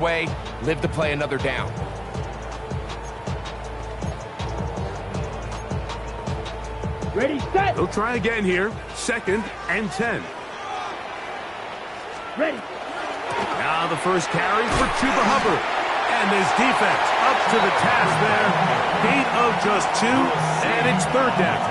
way, live to play another down. Ready, set. They'll try again here. 2nd and 10. Ready. Now the first carry for Chuba Hubbard. And his defense up to the task there. Gain of just 2, and it's 3rd down.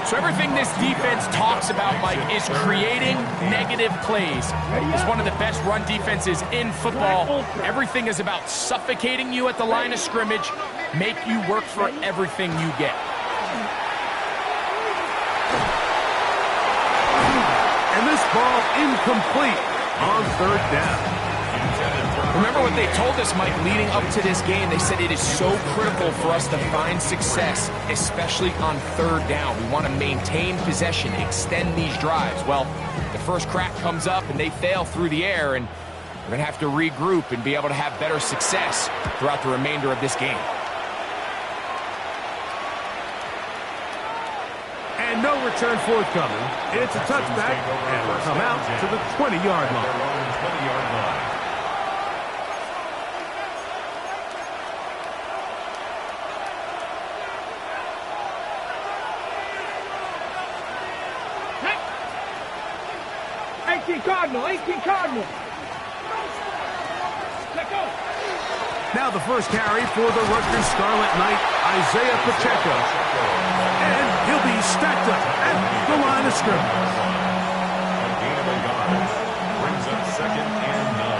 So everything this defense talks about, Mike, is creating negative plays. It's one of the best run defenses in football. Everything is about suffocating you at the line of scrimmage, make you work for everything you get. And this ball incomplete on 3rd down. Remember what they told us, Mike, leading up to this game. They said it is so critical for us to find success, especially on 3rd down. We want to maintain possession, extend these drives. Well, the first crack comes up and they fail through the air, and we're going to have to regroup and be able to have better success throughout the remainder of this game. And no return forthcoming. It's a touchback, and we'll come out to the 20-yard line. Cardinal. Let go. Now the first carry for the Rutgers Scarlet Knight, Isaiah Pacheco. And he'll be stacked up at the line of scrimmage. A gain of 8 yards brings up 2nd and 9.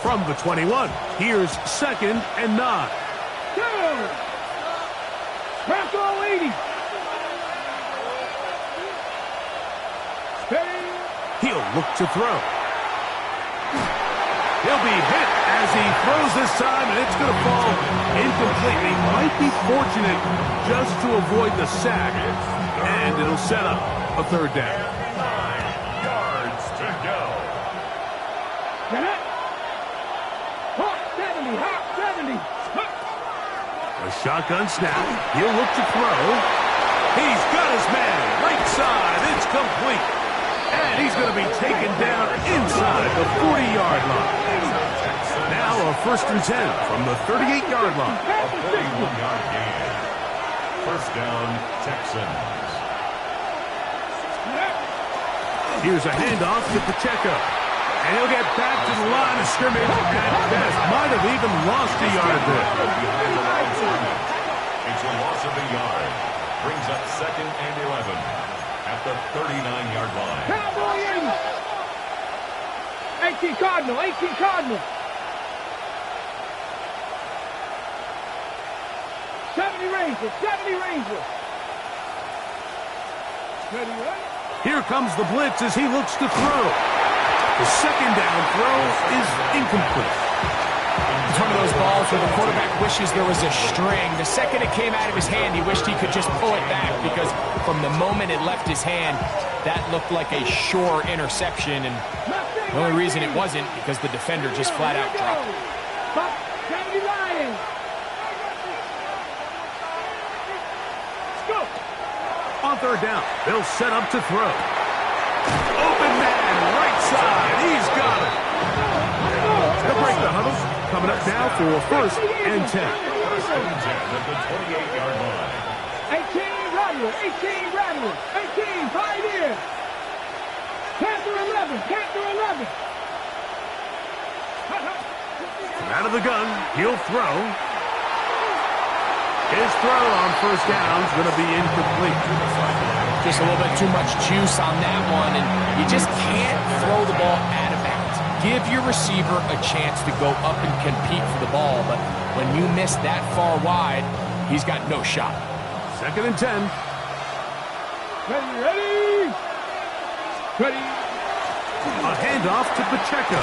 From the 21, here's 2nd and 9. Crack all 80. He'll look to throw. He'll be hit as he throws this time, and it's going to fall incomplete. He might be fortunate just to avoid the sack, and it'll set up a 3rd down. 9 yards to go. Get it. Hot 70, hot 70. A shotgun snap. He'll look to throw. He's got his man. Right side. It's complete. And he's going to be taken down inside the 40-yard line. Now a 1st and 10 from the 38-yard line. A 41-yard gain. 1st down, Texans. Here's a handoff to Pacheco. And he'll get back to the line of scrimmage at best. Might have even lost a yard there. Behind the line of scrimmage. It's a loss of a yard. Brings up 2nd and 11 at the 39-yard line. Cowboy 80. 18 Cardinal, 18 Cardinal. 70 Rangers, 70 Rangers. Ready, right? Here comes the blitz as he looks to throw. The 2nd down throw is incomplete. It's one of those balls where the quarterback wishes there was a string. The second it came out of his hand, he wished he could just pull it back, because from the moment it left his hand, that looked like a sure interception, and the only reason it wasn't because the defender just flat out dropped it. 70 Lions. Let's go. On 3rd down, they'll set up to throw. Open man, right side. He's got it. They'll break the huddle. Coming up now for 1st and 10. 1st and 10 at the 28-yard line. 18 Rattler, 18 Rattler, 18 Pioneer. Panther 11, Panther 11. From out of the gun, he'll throw. His throw on 1st down is going to be incomplete. Just a little bit too much juice on that one, and you just can't throw the ball out of bounds. Give your receiver a chance to go up and compete for the ball, but when you miss that far wide, he's got no shot. 2nd and 10. Ready. Ready. A handoff to Pacheco.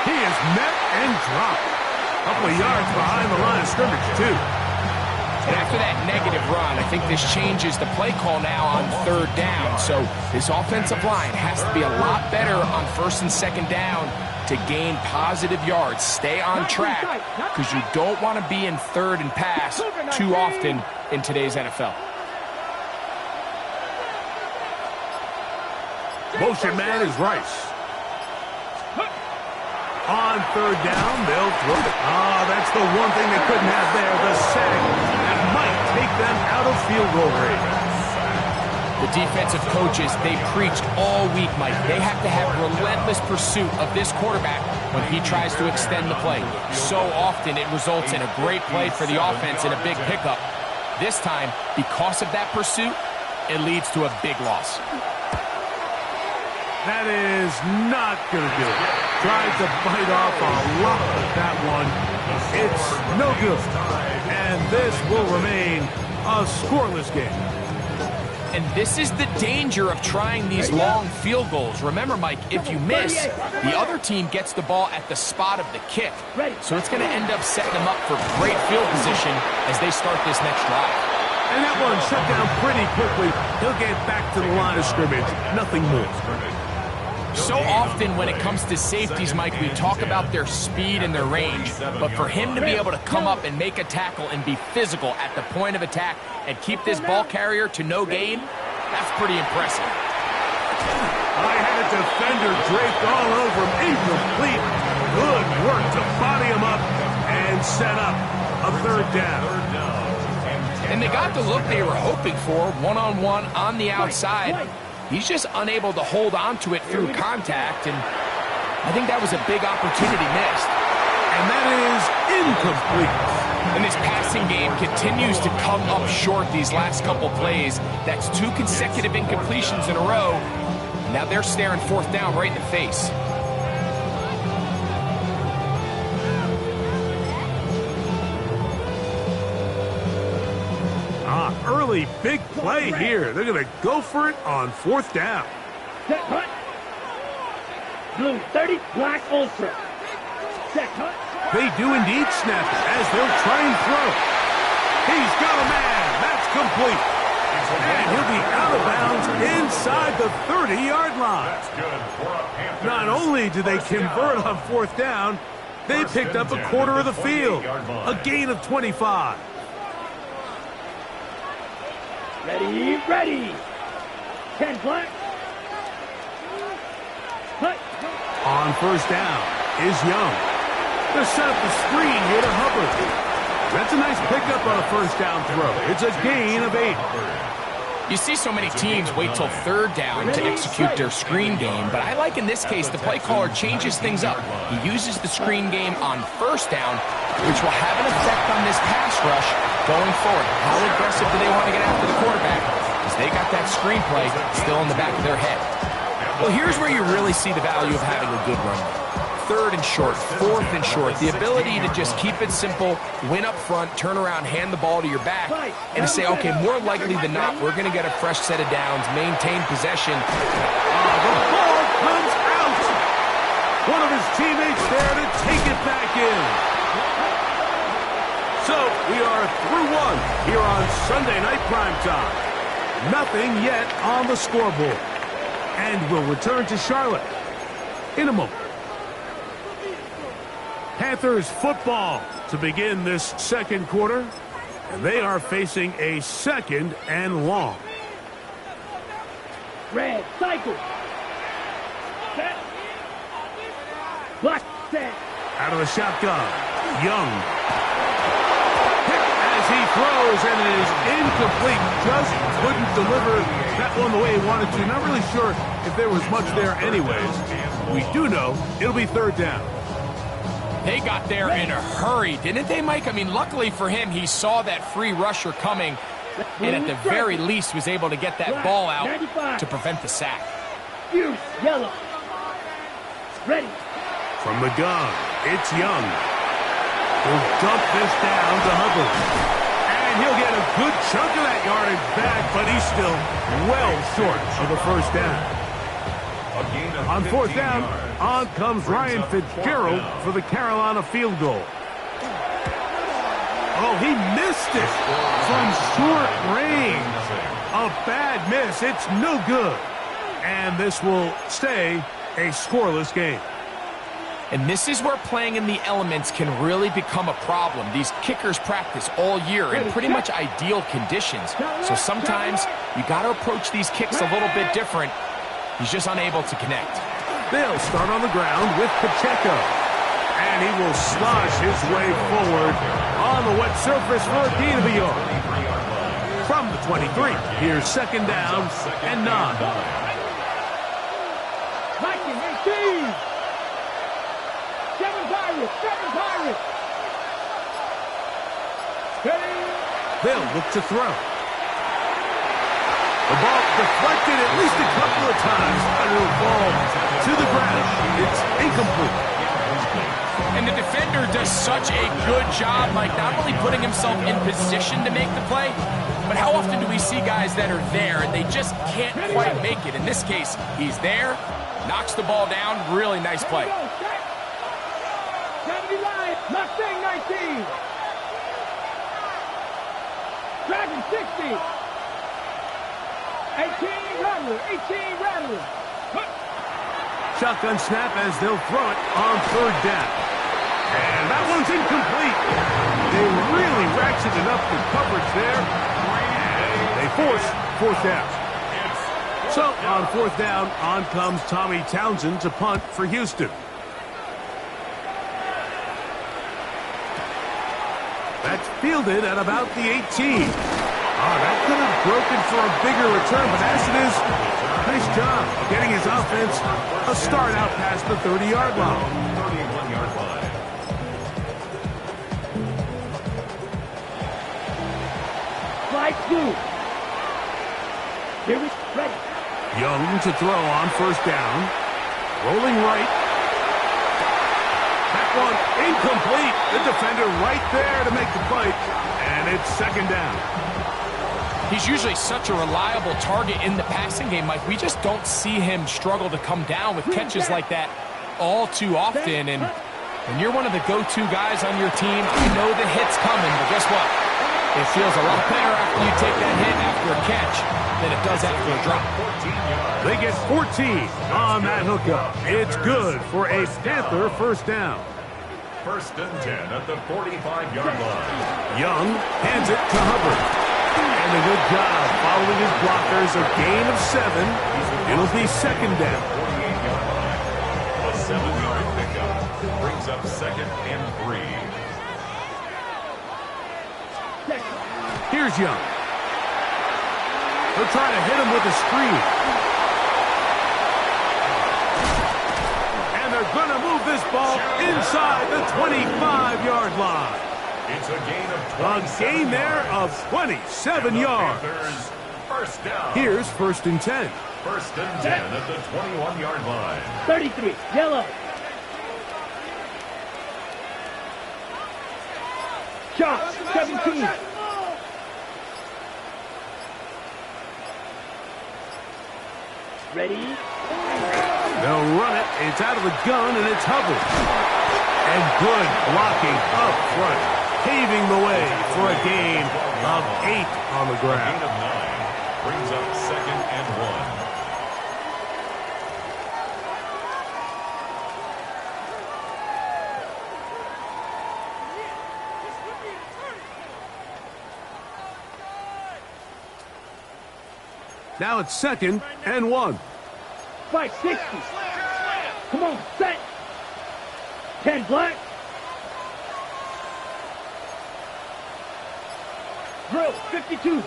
He is met and dropped. A couple of yards behind the line of scrimmage, too. And after that negative run, I think this changes the play call now on 3rd down. So this offensive line has to be a lot better on 1st and 2nd down to gain positive yards. Stay on track because you don't want to be in third and pass too often in today's NFL. Motion man is Rice. On third down, they'll throw it. That's the one thing they couldn't have there, the sack that might take them out of field goal range. The defensive coaches, they preached all week, Mike. They have to have relentless pursuit of this quarterback when he tries to extend the play. So often it results in a great play for the offense and a big pickup. This time, because of that pursuit, it leads to a big loss. That is not going to do it. Tried to bite off a lot of that one. It's no good. And this will remain a scoreless game. And this is the danger of trying these long field goals. Remember, Mike, if you miss, the other team gets the ball at the spot of the kick. So it's going to end up setting them up for great field position as they start this next drive. And that one shut down pretty quickly. He'll get back to the line of scrimmage. Nothing more. So often when it comes to safeties, Mike, we talk about their speed and their range. But for him to be able to come up and make a tackle and be physical at the point of attack and keep this ball carrier to no gain, that's pretty impressive. I had a defender draped all over him. Incomplete. Good work to body him up and set up a third down. And they got the look they were hoping for, one-on-one on the outside. He's just unable to hold on to it through contact, and I think that was a big opportunity missed. And that is incomplete. And this passing game continues to come up short these last couple plays. That's 2 consecutive incompletions in a row. Now they're staring fourth down right in the face. Early big play here. They're going to go for it on fourth down. Set cut. Blue 30, black ultra. Set cut. They do indeed snap it as they'll try and throw. He's got a man. That's complete. And he'll be out of bounds inside the 30-yard line. Not only did they convert on fourth down, they picked up a quarter of the field. A gain of 25. Ready, ready. 10 black. Cut. On first down is Young. They'll set up the screen here to Hubbard. That's a nice pickup on a first down throw. It's a gain of 8. You see so many teams wait till third down to execute their screen game, but I like in this case the play caller changes things up. He uses the screen game on first down, which will have an effect on this pass rush going forward. How aggressive do they want to get after the quarterback? Because they got that screen play still in the back of their head. Well, here's where you really see the value of having a good run. Third and short, fourth and short, the ability to just keep it simple, win up front, turn around, hand the ball to your back, and to say, okay, more likely than not, we're going to get a fresh set of downs, maintain possession. The ball comes out. One of his teammates there to take it back in. So we are through one here on Sunday Night Primetime. Nothing yet on the scoreboard. And we'll return to Charlotte in a moment. Panthers football to begin this second quarter. And they are facing a second and long. Red, cycle. Set. Black, set. Out of the shotgun, Young. Picked as he throws, and it is incomplete. Just couldn't deliver that one the way he wanted to. Not really sure if there was much there anyways. We do know it'll be third down. They got there in a hurry, didn't they, Mike? I mean, luckily for him, he saw that free rusher coming, and at the very least was able to get that ball out to prevent the sack. Fuse, yellow. Ready. From the gun, it's Young. He'll dump this down to Hubbard. And he'll get a good chunk of that yardage back, but he's still well short of the first down. On fourth down, on comes Ryan Fitzgerald for the Carolina field goal. Oh, he missed it from short range. A bad miss. It's no good. And this will stay a scoreless game. And this is where playing in the elements can really become a problem. These kickers practice all year in pretty much ideal conditions. So sometimes you got to approach these kicks a little bit different. He's just unable to connect. They'll start on the ground with Pacheco. And he will slosh his way forward on the wet surface for a gain of a yard. From the 23, here's second down and 9. Seven Pirates. They'll look to throw. The ball deflected at least a couple of times, and it'll fall to the ground. It's incomplete. And the defender does such a good job, like not only putting himself in position to make the play, but how often do we see guys that are there and they just can't quite make it? In this case, he's there, knocks the ball down, really nice play. Mustang 19. Dragon 60. 18 Rattler. Shotgun snap as they'll throw it on third down. And that one's incomplete. They really ratcheted up the coverage there. They force fourth down. So on fourth down, on comes Tommy Townsend to punt for Houston. That's fielded at about the 18. That could have broken for a bigger return, but as it is, nice job getting his offense a start out past the 30-yard line. 31-yard line. Fly two. Here is ready. Young to throw on first down. Rolling right. That one incomplete. The defender right there to make the play. And it's second down. He's usually such a reliable target in the passing game, Mike. We just don't see him struggle to come down with catches like that all too often. And when you're one of the go-to guys on your team, you know the hit's coming. But guess what? It feels a lot better after you take that hit after a catch than it does after a drop. They get 14 on that hookup. It's good for a Panther first down. First and 10 at the 45-yard line. Young hands it to Hubbard. And a good job following his blockers. A gain of 7. It'll be second down. 48-yard line. A 7-yard pickup brings up second and 3. Here's Young. They'll try to hit him with a screen. And they're going to move this ball inside the 25-yard line. It's a gain of 27 A gain there of 27 yards. First down. Here's first and 10. First and 10 at the 21-yard line. 33, yellow. Shot, 17. Ready? They'll run it. It's out of the gun, and it's Hubbard. And good blocking up front, paving the way for a gain of 8 on the A ground. gain of 9 brings up second and 1. Now it's second and 1. 560. Come on, set. 10 black. Drill, 52.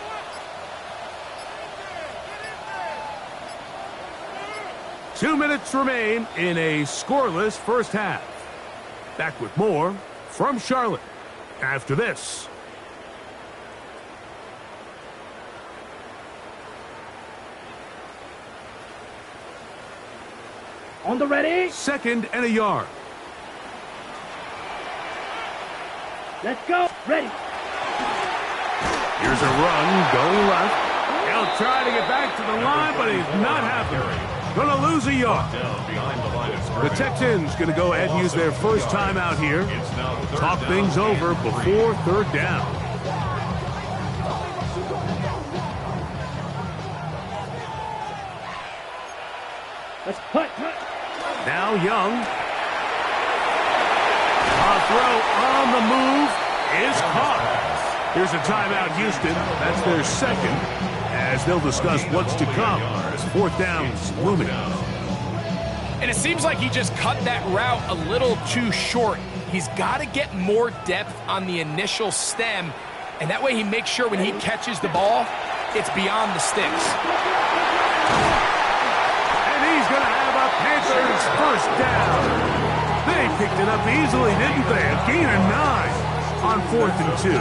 Two minutes remain in a scoreless first half. Back with more from Charlotte after this. On the ready. Second and a yard. Let's go. Ready. Here's a run going left. He'll try to get back to the line, but he's not happening. Going to lose a yard. Down behind the line of The scrimmage. Texans going to go ahead and use their first time out here. It's now third Talk down things over and 3. before third down. Let's putt. Now Young. throw on the move is caught. Here's a timeout, Houston. That's their second, as they'll discuss what's to come as fourth down's looming. And it seems like he just cut that route a little too short. He's got to get more depth on the initial stem, and that way he makes sure when he catches the ball, it's beyond the sticks. And he's going to have a Panthers first down. They picked it up easily, didn't they? A gain of 9 on 4th and 2.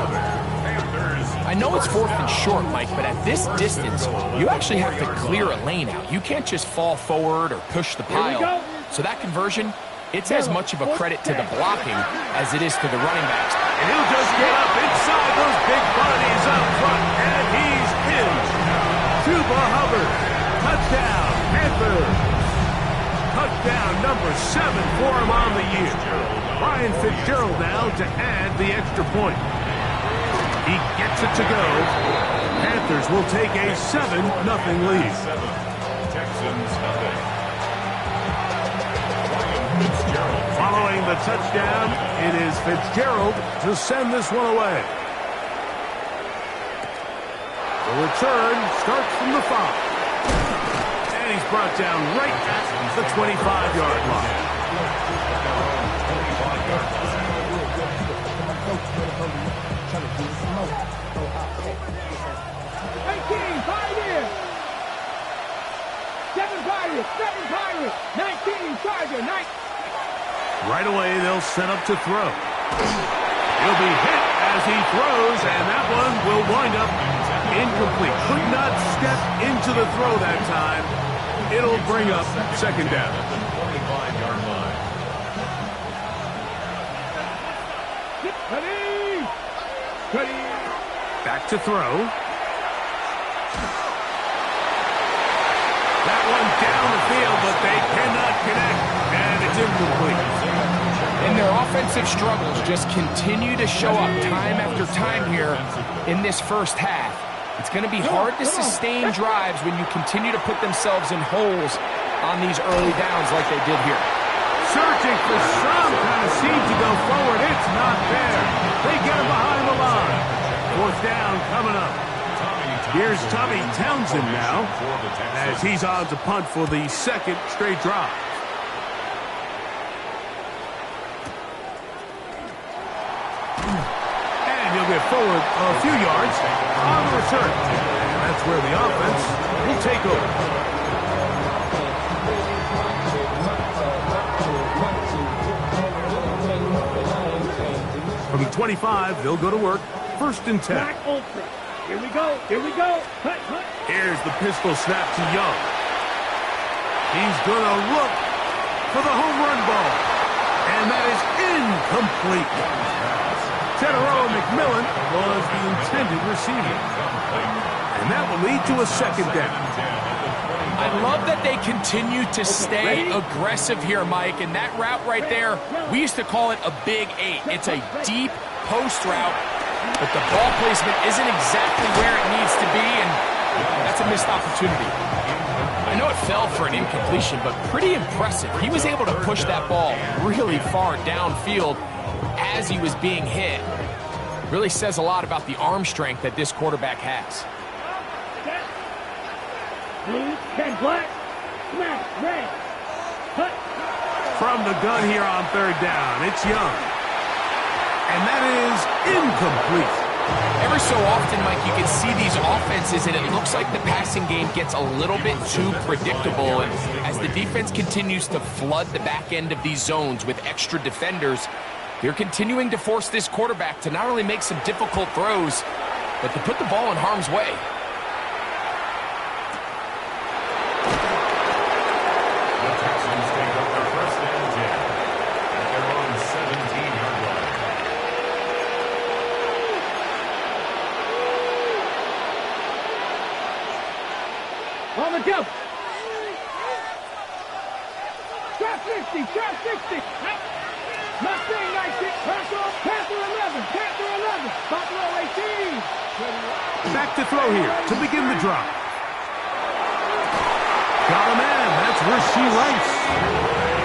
I know it's 4th and short, Mike, but at this distance, you actually have to clear a lane out. You can't just fall forward or push the pile. So that conversion, it's as much of a credit to the blocking as it is to the running backs. And he'll just get up inside those big bodies up front, and he's in. Tuba Hubbard, touchdown, Panthers. Touchdown number 7 for him on the year. Ryan Fitzgerald now to add the extra point. He gets it to go. Panthers will take a 7-0 lead. Texans nothing. Following the touchdown, it is Fitzgerald to send this one away. The return starts from the 5. And he's brought down right at the 25-yard line. 19, Charger, 9. Right away, they'll set up to throw. He'll be hit as he throws, and that one will wind up incomplete. Could not step into the throw that time. It'll bring up second down. 25-yard line. Ready. Back to throw. That one down the field, but they cannot connect, and it's incomplete. And their offensive struggles just continue to show up time after time here in this first half. It's going to be hard to sustain drives when you continue to put themselves in holes on these early downs like they did here. Searching for some kind of seed to go forward. It's not there. They get him behind the line. Fourth down coming up. Here's Tommy Townsend now as he's on to punt for the second straight drive. And he'll get forward a few yards on the return. And that's where the offense will take over. From the 25, they'll go to work. 1st and 10. Black Ultra. Here we go. Cut. Here's the pistol snap to Young. He's going to look for the home run ball. And that is incomplete. Tedero McMillan was the intended receiver. And that will lead to a second down. I love that they continue to stay aggressive here, Mike. And that route right there, we used to call it a big 8. It's a deep post route, but the ball placement isn't exactly where it needs to be, and that's a missed opportunity. I know it fell for an incompletion, but pretty impressive. He was able to push that ball really far downfield as he was being hit. Really says a lot about the arm strength that this quarterback has. Blue, 10 black, smash, red, cut. From the gun here on 3rd down, it's Young. And that is incomplete. Every so often, Mike, you can see these offenses, and it looks like the passing game gets a little bit too predictable. And as the defense continues to flood the back end of these zones with extra defenders, they're continuing to force this quarterback to not only make some difficult throws, but to put the ball in harm's way. The Texans take up their 1st and 10 at their own 17-yard line. On the jump. Trap 60. Mustang 96. Panther 11. Buffalo 18. Back to throw here to begin the drive. Got a man. That's Rasheed Rice.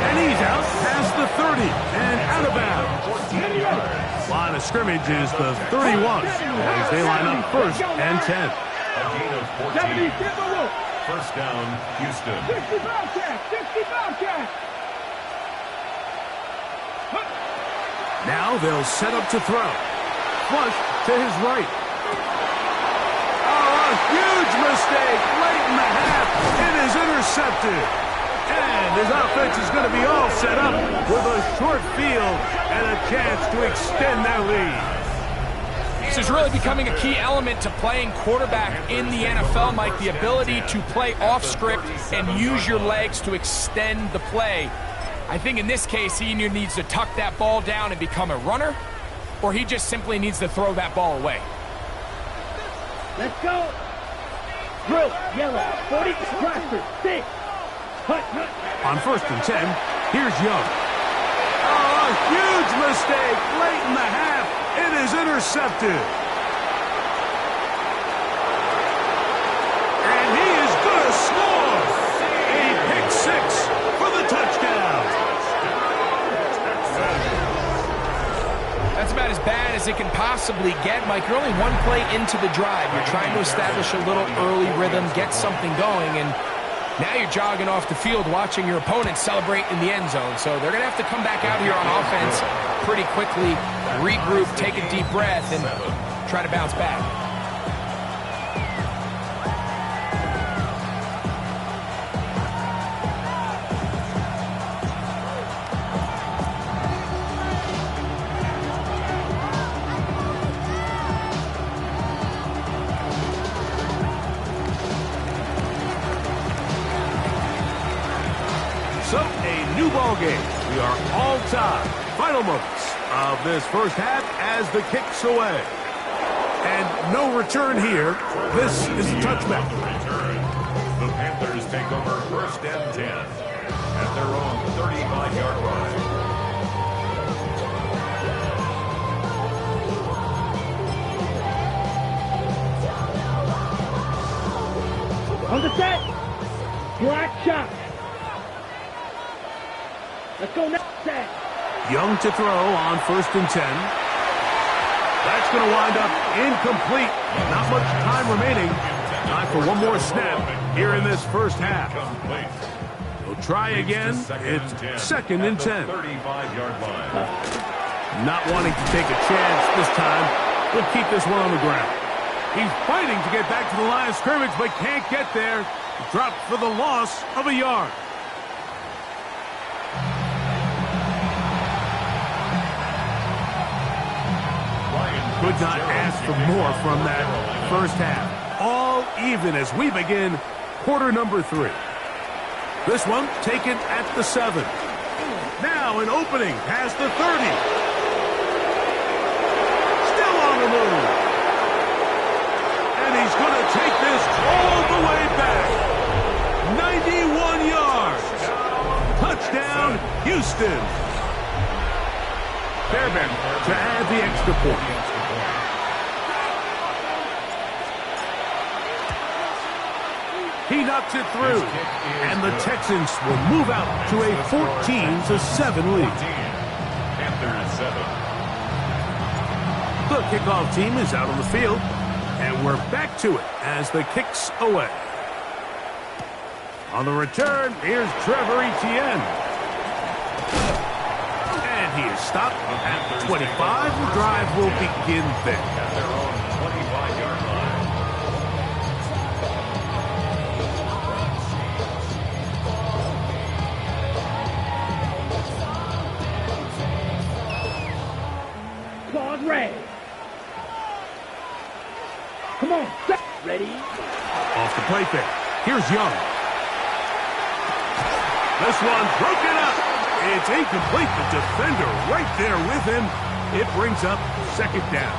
And And he's out past the 30 and out of bounds. Line of scrimmage is the 31 as they line up first and 10. A gain of 14. First down, Houston. 60 Bobcats! 60 Bobcats! Now they'll set up to throw. Flush to his right. Oh, a huge mistake late in the half. It is intercepted. And his offense is going to be all set up with a short field and a chance to extend their lead. This is really becoming a key element to playing quarterback in the NFL, Mike, the ability to play off script and use your legs to extend the play. I think in this case, he either needs to tuck that ball down and become a runner, or he just simply needs to throw that ball away. Let's go! Drill, yellow, 40, cluster, 6. Hut. On first and 10, here's Young. Oh, a huge mistake late in the half. It is intercepted. And he is going to score. A pick six for the touchdown. That's about as bad as it can possibly get, Mike. You're only one play into the drive. You're trying to establish a little early rhythm, get something going, and now you're jogging off the field watching your opponent celebrate in the end zone. So they're going to have to come back out here on offense pretty quickly, regroup, take a deep breath, and try to bounce back. So, a new ball game. We are all tied. Final moments of this first half as the kick's away. And no return here. This is a touchback. The Panthers take over first and 10 at their own 35-yard line. On the set. Black shot. Let's go next set. Young to throw on first and 10. That's going to wind up incomplete. Not much time remaining. Time for one more snap here in this first half. We'll try again. It's second and 10. 35-yard line. Not wanting to take a chance this time. We'll keep this one on the ground. He's fighting to get back to the line of scrimmage, but can't get there. Dropped for the loss of a yard. Could not ask for more from that first half. All even as we begin quarter number 3. This one taken at the 7. Now an opening past the 30. Still on the move. And he's going to take this all the way back. 91 yards. Touchdown, Houston. Fairbairn to add the extra point. He knocks it through, and the Texans will move out to a 14-7 lead. Panthers 7. The kickoff team is out on the field, and we're back to it as the kick's away. On the return, here's Trevor Etienne. And he is stopped at 25. The drive will begin then. At their own 25-yard line. Claude Ray. Come on, set. Ready? Off the play fake. Here's Young. This one broken up. It's incomplete. The defender right there with him. It brings up second down.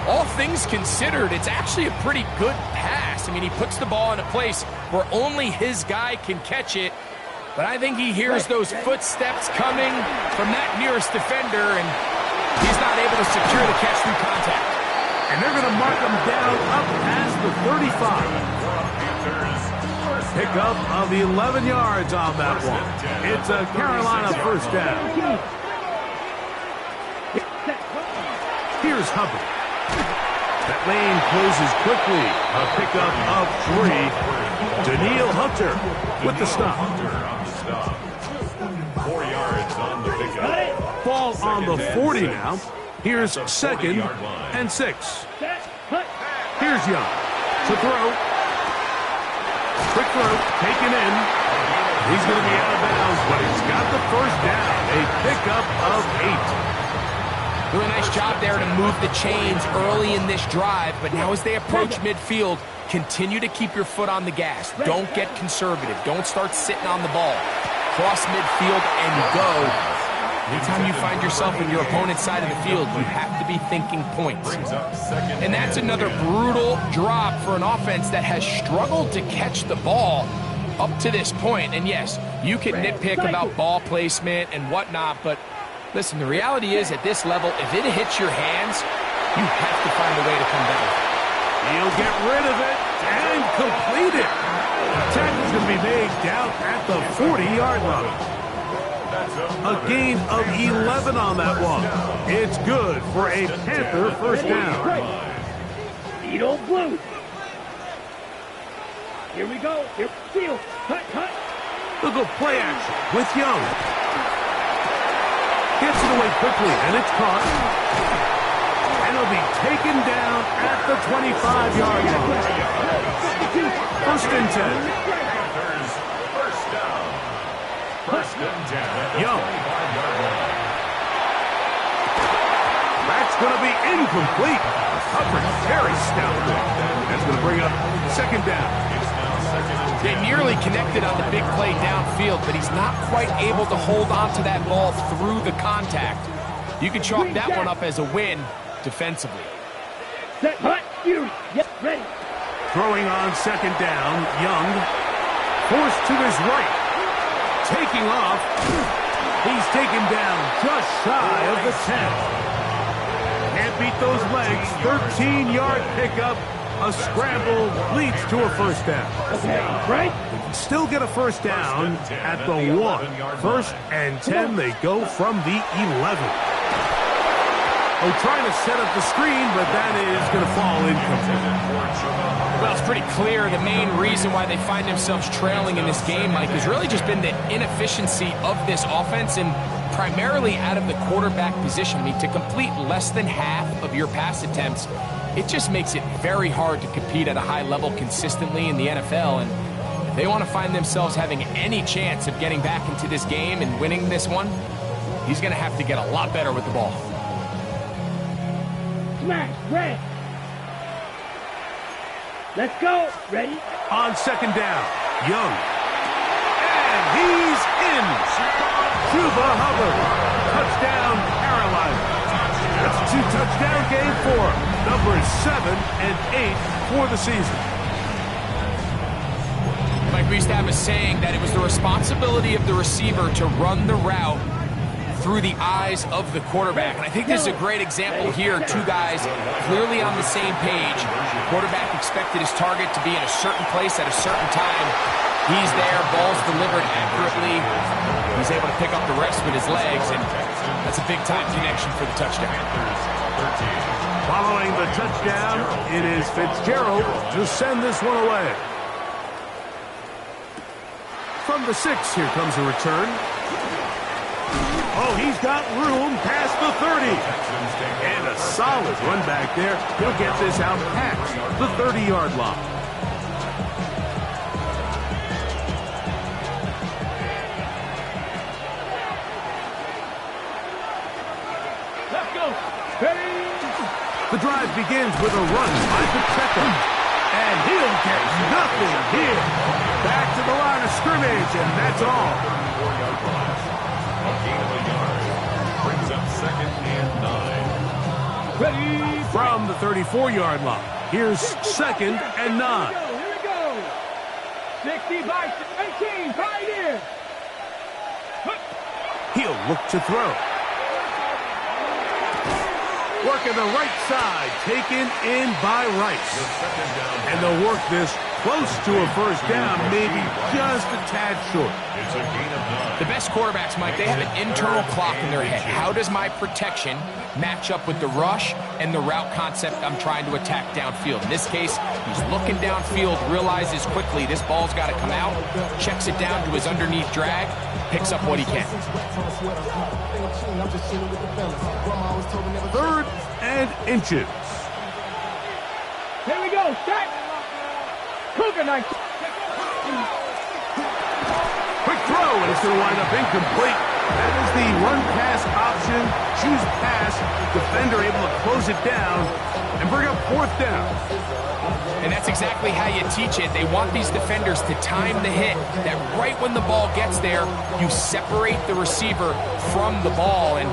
All things considered, it's actually a pretty good pass. I mean, he puts the ball in a place where only his guy can catch it. But I think he hears those footsteps coming from that nearest defender, and he's not able to secure the catch through contact. And they're going to mark him down up past the 35. Panthers Pickup of 11 yards on that one. It's a Carolina first down. Here's Hubbard. That lane closes quickly. A pickup of 3. Daniil Hunter with the stop. 4 yards on the pickup. Ball on the 40 now. Here's 2nd and 6. Here's Young to throw. Quick throw, taken in. He's going to be out of bounds, but he's got the first down. A pickup of 8. Doing a nice job there to move the chains early in this drive, but now as they approach midfield, continue to keep your foot on the gas. Don't get conservative. Don't start sitting on the ball. Cross midfield and go. Anytime you find yourself in your opponent's side of the field, you have to be thinking points. And that's another brutal drop for an offense that has struggled to catch the ball up to this point. And yes, you can nitpick about ball placement and whatnot, but listen, the reality is at this level, if it hits your hands, you have to find a way to come down. He'll get rid of it and complete it. Tackle's going to be made down at the 40-yard line. A gain of 11 on that one. It's good for a Panther first down. Eat old blue. Here we go. Here, field. Cut, cut. Look at play action with Young. Gets it away quickly, and it's caught. And it'll be taken down at the 25-yard line. 1st and 10. Young. That's going to be incomplete. Coverage very stout. That's going to bring up 2nd down. They nearly connected on the big play downfield, but he's not quite able to hold on to that ball through the contact. You can chalk that one up as a win defensively. Set, hut, you. Yep, ready. Throwing on 2nd down, Young. Forced to his right. Taking off. He's taken down just shy of the 10. Can't beat those legs. 13-yard pickup. A scramble leads to a first down. Okay, right? They can still get a first down at the 1. 1st and 10. They go from the 11. Oh, trying to set up the screen, but that is going to fall incomplete. Well, it's pretty clear the main reason why they find themselves trailing in this game, Mike, has really just been the inefficiency of this offense and primarily out of the quarterback position. I mean, to complete less than half of your pass attempts, it just makes it very hard to compete at a high level consistently in the NFL. And if they want to find themselves having any chance of getting back into this game and winning this one, he's going to have to get a lot better with the ball. Smash, red. Let's go. Ready? On 2nd down, Young. And he's in. Chuba Hubbard. Touchdown, Carolina. That's a 2-touchdown game for numbers 7 and 8 for the season. Mike, we used to have a saying that it was the responsibility of the receiver to run the route through the eyes of the quarterback. And I think this is a great example here. 2 guys clearly on the same page. The quarterback expected his target to be in a certain place at a certain time. He's there, ball's delivered accurately. He's able to pick up the rest with his legs, and that's a big-time connection for the touchdown. Following the touchdown, it is Fitzgerald to send this one away. From the 6, here comes a return. Oh, he's got room past the 30. And a solid run back there. He'll get this out past the 30-yard line. Let's go. Ready? The drive begins with a run by Pacheco. And he'll get nothing here. Back to the line of scrimmage, and that's all. Brings up 2nd and 9. Ready? From the 34-yard line, here's 2nd and 9. Here we go. 60 by 18, right here. He'll look to throw. Working the right side, taken in by Rice. And they'll work this Close to a first down, maybe just a tad short. It's a gain of 9. The best quarterbacks, Mike, they have an internal clock in their head. How does my protection match up with the rush and the route concept I'm trying to attack downfield? In this case, he's looking downfield, realizes quickly this ball's got to come out, checks it down to his underneath drag, picks up what he can. 3rd and inches. Here we go. Set. Cougar knife. Quick throw, and it's going to wind up incomplete. That is the run-pass option. Choose pass. Defender able to close it down and bring up 4th down. And that's exactly how you teach it. They want these defenders to time the hit, that right when the ball gets there, you separate the receiver from the ball. And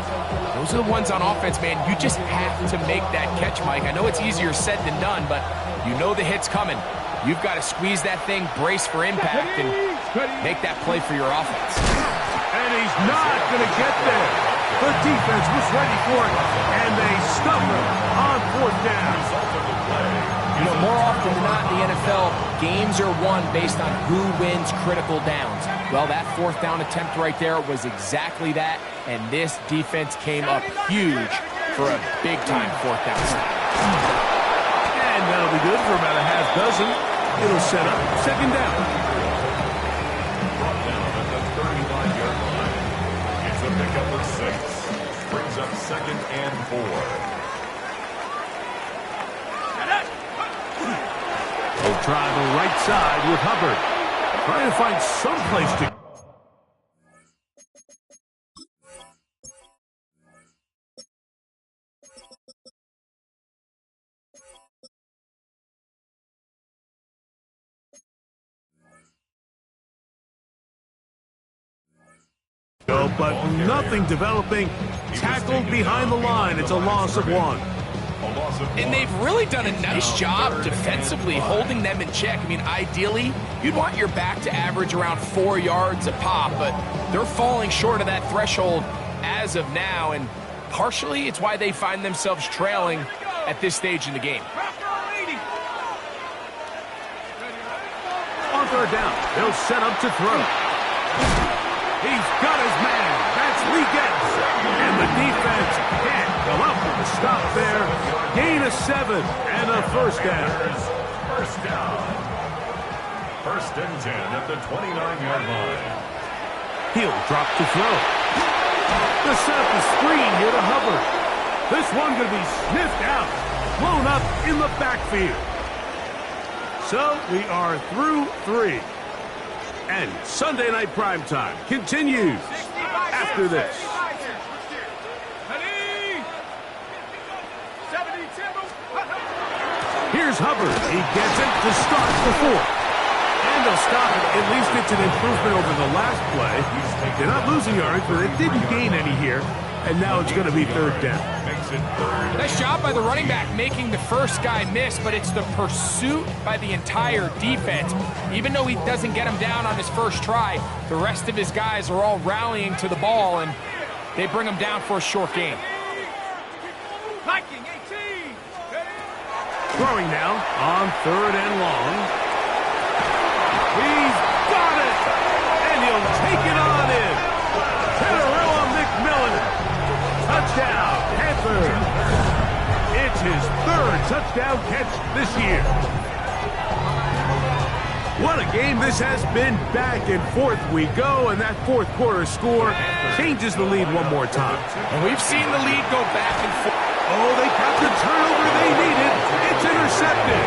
those are the ones on offense, man. You just have to make that catch, Mike. I know it's easier said than done, but you know the hit's coming. You've got to squeeze that thing, brace for impact, and make that play for your offense. And he's not going to get there. The defense was ready for it, and they stuff him on 4th down. You know, more often than not in the NFL, games are won based on who wins critical downs. Well, that 4th down attempt right there was exactly that, and this defense came up huge for a big-time 4th down stop. And that'll be good for about a half dozen. It'll set up 2nd down. Brought down at the 39-yard line. It's a pickup of 6. Brings up 2nd and 4. They'll try the right side with Hubbard. Trying to find some place to... But nothing developing. Tackled behind the line. It's a loss of 1. And they've really done a nice job defensively holding them in check. I mean, ideally, you'd want your back to average around 4 yards a pop, but they're falling short of that threshold as of now, and partially it's why they find themselves trailing at this stage in the game. On 3rd down, they'll set up to throw. He's got his man. That's Legans. And the defense can't come up with a stop there. Gain of 7 and a first down. First down. 1st and 10 at the 29-yard line. He'll drop to throw. The set up the screen here to Hubbard. This one going to be sniffed out. Blown up in the backfield. So we are through 3. And Sunday Night Primetime continues after this. Here's Hubbard. He gets it to start the 4th. And they'll stop it. At least it's an improvement over the last play. They're not losing yards, but they didn't gain any here. And now it's going to be 3rd down. Nice job by the running back making the first guy miss, but it's the pursuit by the entire defense. Even though he doesn't get him down on his first try, the rest of his guys are all rallying to the ball, and they bring him down for a short gain. Throwing now on 3rd and long. He's got it! And he'll take it on in. Tenerilla McMillan. Touchdown, Panthers. It's his 3rd touchdown catch this year. What a game this has been. Back and forth we go, and that 4th quarter score changes the lead one more time. And we've seen the lead go back and forth. Oh, they got the turnover they needed. It's intercepted.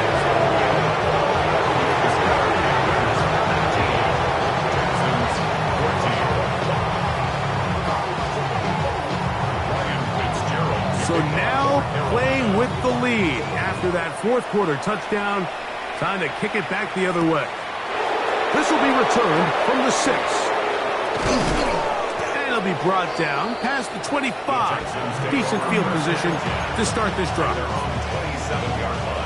So now playing with the lead after that 4th quarter touchdown. Time to kick it back the other way. This will be returned from the 6. And it'll be brought down past the 25. Decent field position to start this drive. 27-yard line.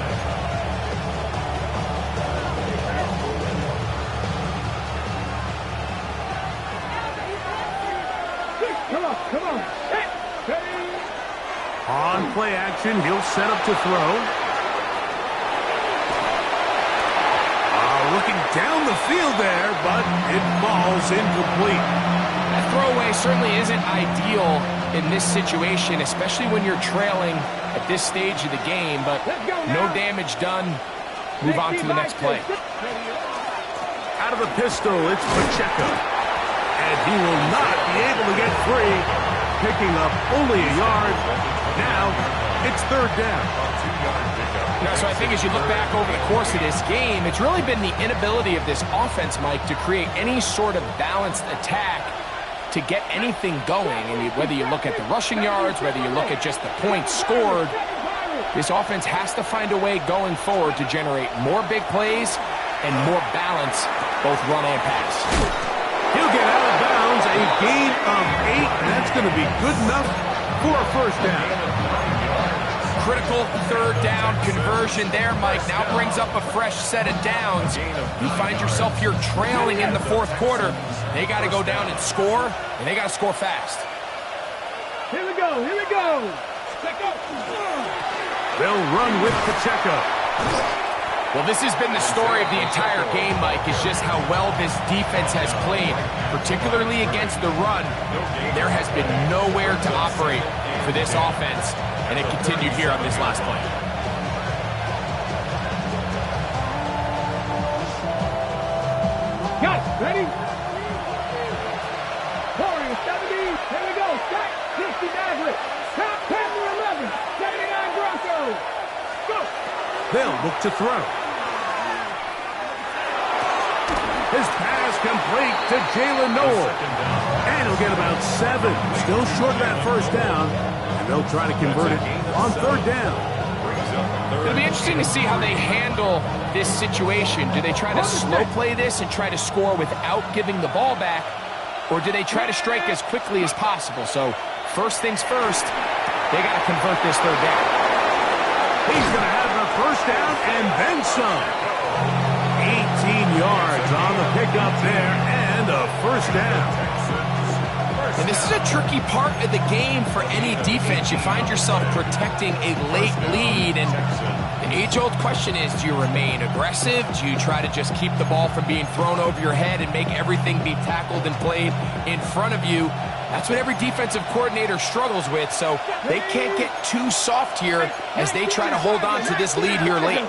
Come on. On play action, he'll set up to throw. looking down the field there, but it falls incomplete. That throwaway certainly isn't ideal in this situation, especially when you're trailing at this stage of the game, but no damage done. Move on to the next play. Out of the pistol, it's Pacheco. And he will not be able to get free, picking up only a yard. Now, it's third down. So I think as you look back over the course of this game, it's really been the inability of this offense, Mike, to create any sort of balanced attack to get anything going. And whether you look at the rushing yards, whether you look at just the points scored, this offense has to find a way going forward to generate more big plays and more balance, both run and pass. He'll get out of bounds, a gain of 8, and that's going to be good enough for a first down. Critical third down conversion there, Mike. Now brings up a fresh set of downs. You find yourself here trailing in the fourth quarter. They got to go down and score, and they got to score fast. Here we go, here we go. They'll run with Pacheco. Well, this has been the story of the entire game, Mike, is just how well this defense has played, particularly against the run. There has been nowhere to operate for this offense, and it continued here on this last play. Got it, ready? Warrior 70, here we go, stack, 60 Maverick, top 10 to 11, 79 Broncos, go! They'll look to throw. His pass complete to Jalen Noel. And he'll get about 7. Still short of that first down. And they'll try to convert it on third down. It'll be interesting to see how they handle this situation. Do they try to slow play this and try to score without giving the ball back? Or do they try to strike as quickly as possible? So first things first, they got to convert this third down. He's going to have the first down and then some. 18 yards on the pickup there and a first down. And this is a tricky part of the game for any defense. You find yourself protecting a late lead, and the age-old question is, do you remain aggressive? Do you try to just keep the ball from being thrown over your head and make everything be tackled and played in front of you? That's what every defensive coordinator struggles with, so they can't get too soft here as they try to hold on to this lead here late.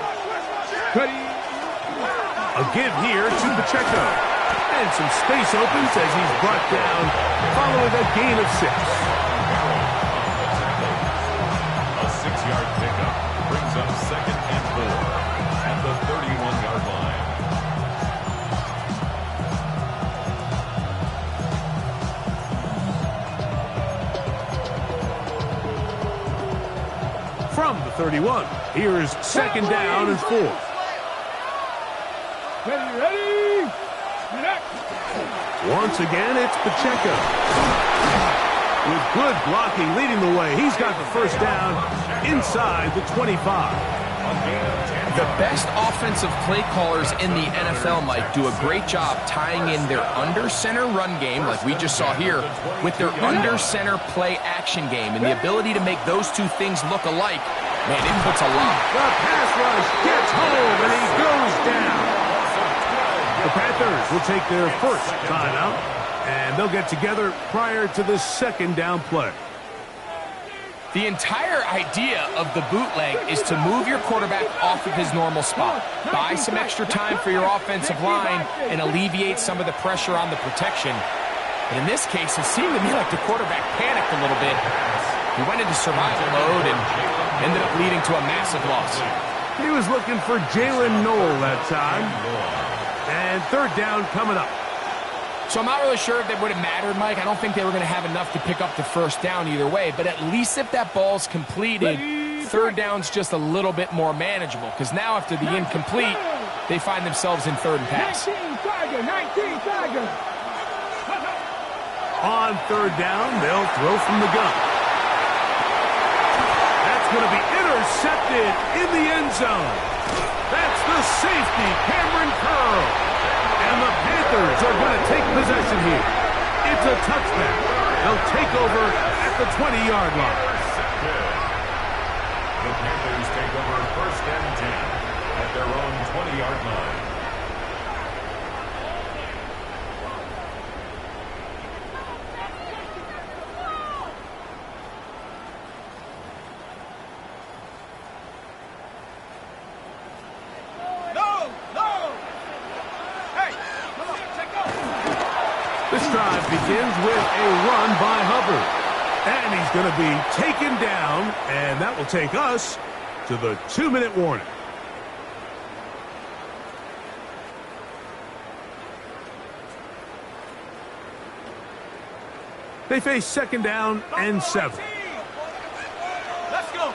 A give here to Pacheco. And some space opens as he's brought down following a gain of 6. A 6-yard pickup brings up 2nd and 4 at the 31-yard line. From the 31, here's 2nd down and 4. Ready? Once again, it's Pacheco. With good blocking leading the way, he's got the first down inside the 25. The best offensive play callers in the NFL, Mike, do a great job tying in their under-center run game, like we just saw here, with their under-center play action game. And the ability to make those two things look alike, man, it puts a lot. The pass rush gets home, and he goes down. The Panthers will take their first timeout, and they'll get together prior to the second down play. The entire idea of the bootleg is to move your quarterback off of his normal spot, buy some extra time for your offensive line, and alleviate some of the pressure on the protection. But in this case, it seemed to me like the quarterback panicked a little bit. He went into survival mode and ended up leading to a massive loss. He was looking for Jalen Noel that time. And third down coming up. So I'm not really sure if it would have mattered, Mike. I don't think they were going to have enough to pick up the first down either way. But at least if that ball's completed, third down's just a little bit more manageable. Because now after the incomplete, they find themselves in third and pass. 19 Tiger. On third down, they'll throw from the gun. That's going to be intercepted in the end zone. That's the safety, Cameron Curl. And the Panthers are going to take possession here. It's a touchback. They'll take over at the 20-yard line. The Panthers take over 1st and 10 at their own 20-yard line. drive begins with a run by Hubbard. And he's going to be taken down, and that will take us to the 2-minute warning. They face 2nd down and 7. Let's go.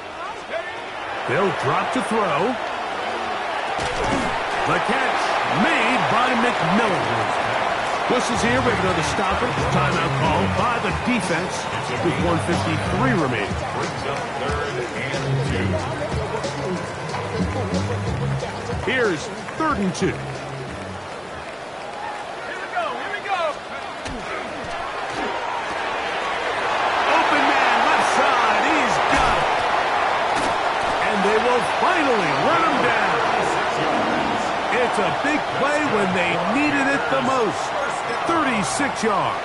They'll drop to throw. The catch made by McMillan. Whistles here. We have another stoppage. Timeout called by the defense with 1:53 remaining. Brings up 3rd and 2. Here's 3rd and 2. Open man left side. He's got it. And they will finally run him down. It's a big play when they needed it the most. 36 yards.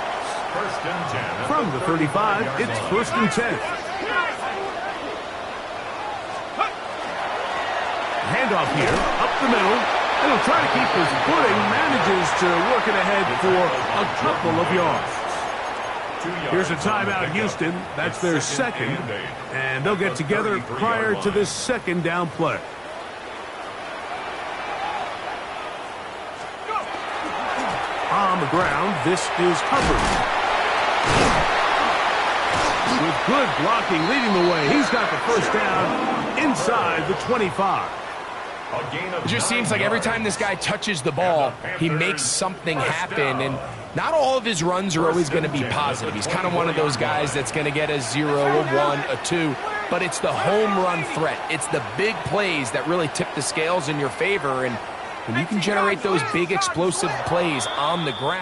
First and 10. From the 35, it's 1st and 10. Handoff here, up the middle. And he'll try to keep his footing. Manages to work it ahead for a couple of yards. Here's a timeout, Houston. That's their second. And they'll get together prior to this 2nd down play. On the ground, this is Hubbard. With good blocking leading the way, he's got the 1st down inside the 25. It just seems like every time this guy touches the ball, he makes something happen, and not all of his runs are always going to be positive. He's kind of one of those guys that's going to get a 0, a 1, a 2, but it's the home run threat. It's the big plays that really tip the scales in your favor, and when you can generate those big explosive plays on the ground,